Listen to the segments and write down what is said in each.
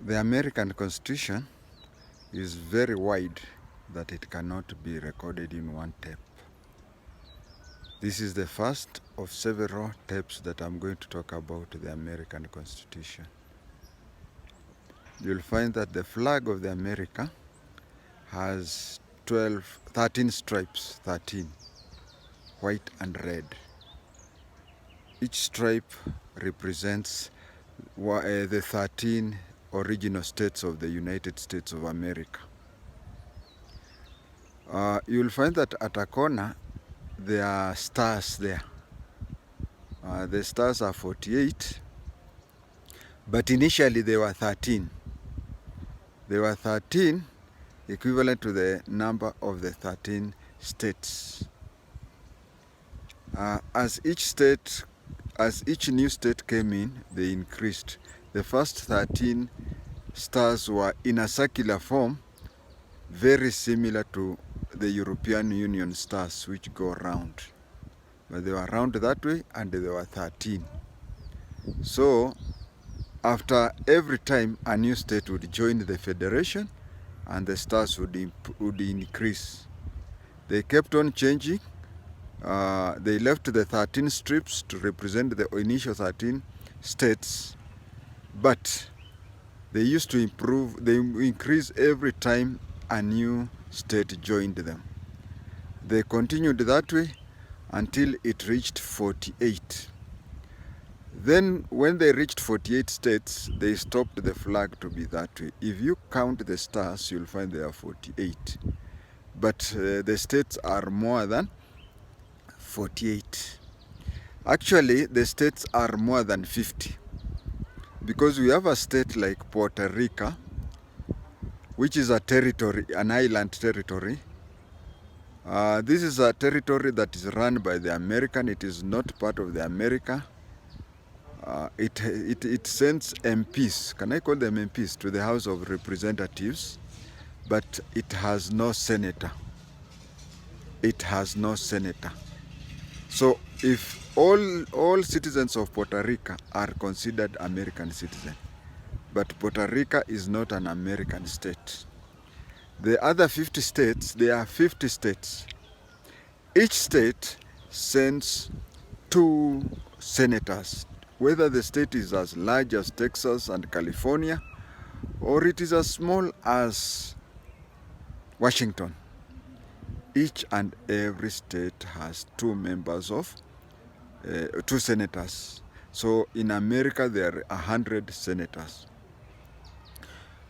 The American Constitution is very wide that it cannot be recorded in one tape. This is the first of several tapes that I'm going to talk about the American Constitution. You'll find that the flag of the America has 13 stripes, 13, white and red. Each stripe represents the 13 original states of the United States of America. You'll find that at a corner there are stars there. The stars are 48, but initially they were 13. They were 13, equivalent to the number of the 13 states. As each new state came in, they increased. The first 13 stars were in a circular form, very similar to the European Union stars which go round. But they were round that way, and there were 13. So after every time a new state would join the federation, and the stars would increase. They kept on changing. They left the 13 strips to represent the initial 13 states, but they used to improve, they increase every time a new state joined them. They continued that way until it reached 48. Then when they reached 48 states, they stopped the flag to be that way. If you count the stars, you'll find there are 48. But the states are more than 48. Actually, the states are more than 50. Because we have a state like Puerto Rico, which is a territory, an island territory. This is a territory that is run by the American. It is not part of the America. It sends MPs, can I call them MPs, to the House of Representatives, but it has no senator. It has no senator. So if all citizens of Puerto Rico are considered American citizens, but Puerto Rico is not an American state. The other 50 states, there are 50 states. Each state sends 2 senators, whether the state is as large as Texas and California, or it is as small as Washington. Each and every state has 2 members of, 2 senators. So in America there are 100 senators.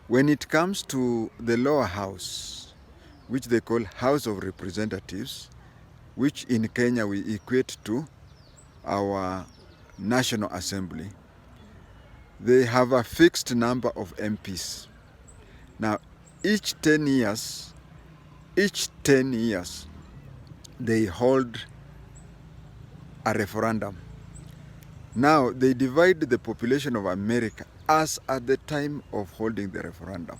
When it comes to the lower house, which they call House of Representatives, which in Kenya we equate to our National Assembly, they have a fixed number of MPs. Now, each 10 years, they hold a referendum. Now, they divide the population of America as at the time of holding the referendum,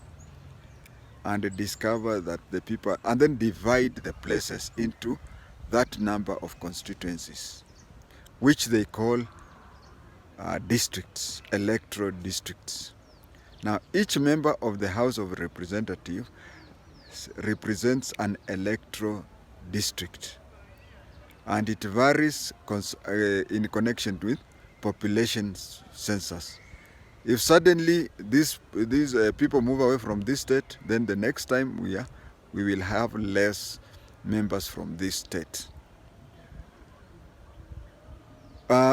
and discover that the people, and then divide the places into that number of constituencies, which they call districts, electoral districts. Now, each member of the House of Representatives represents an electoral district, and it varies in connection with population census. If suddenly these people move away from this state, then the next time we will have less members from this state.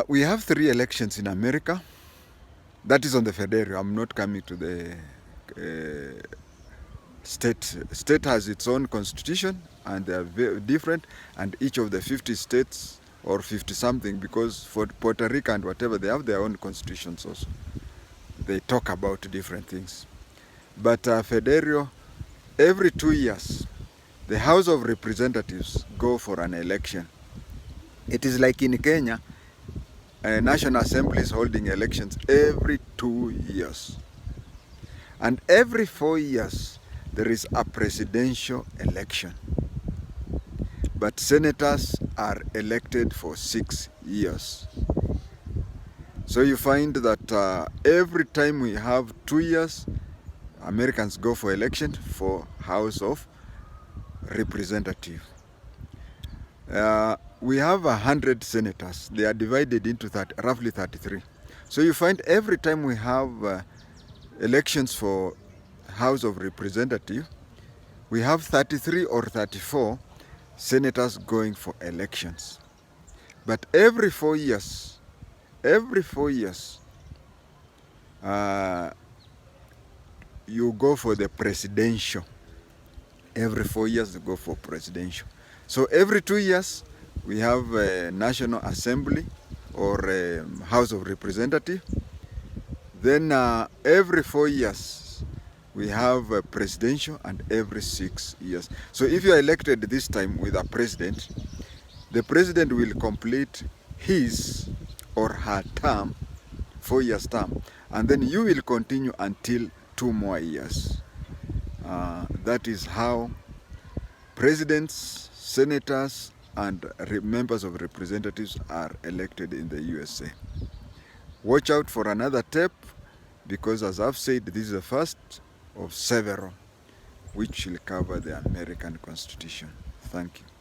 We have 3 elections in America. That is on the federal. I'm not coming to the state. State has its own constitution, and they are very different, and each of the 50 states, or 50 something, because for Puerto Rico and whatever, they have their own constitutions also. They talk about different things. But federal, every 2 years, the House of Representatives go for an election. It is like in Kenya, National Assembly is holding elections every 2 years. And every 4 years, there is a presidential election. But senators are elected for 6 years. So you find that every time we have 2 years, Americans go for election for House of Representatives. We have 100 senators. They are divided into roughly 33. So you find every time we have elections for House of Representatives, we have 33 or 34 senators going for elections. But every 4 years, you go for the presidential. Every 4 years you go for presidential. So every 2 years we have a National Assembly or a House of Representatives. Then every 4 years we have a presidential, and every 6 years. So if you are elected this time with a president, the president will complete his or her term, 4 years term, and then you will continue until 2 more years. That is how presidents, senators, and members of representatives are elected in the USA. Watch out for another tape, because as I've said, this is the first of several which will cover the American Constitution. Thank you.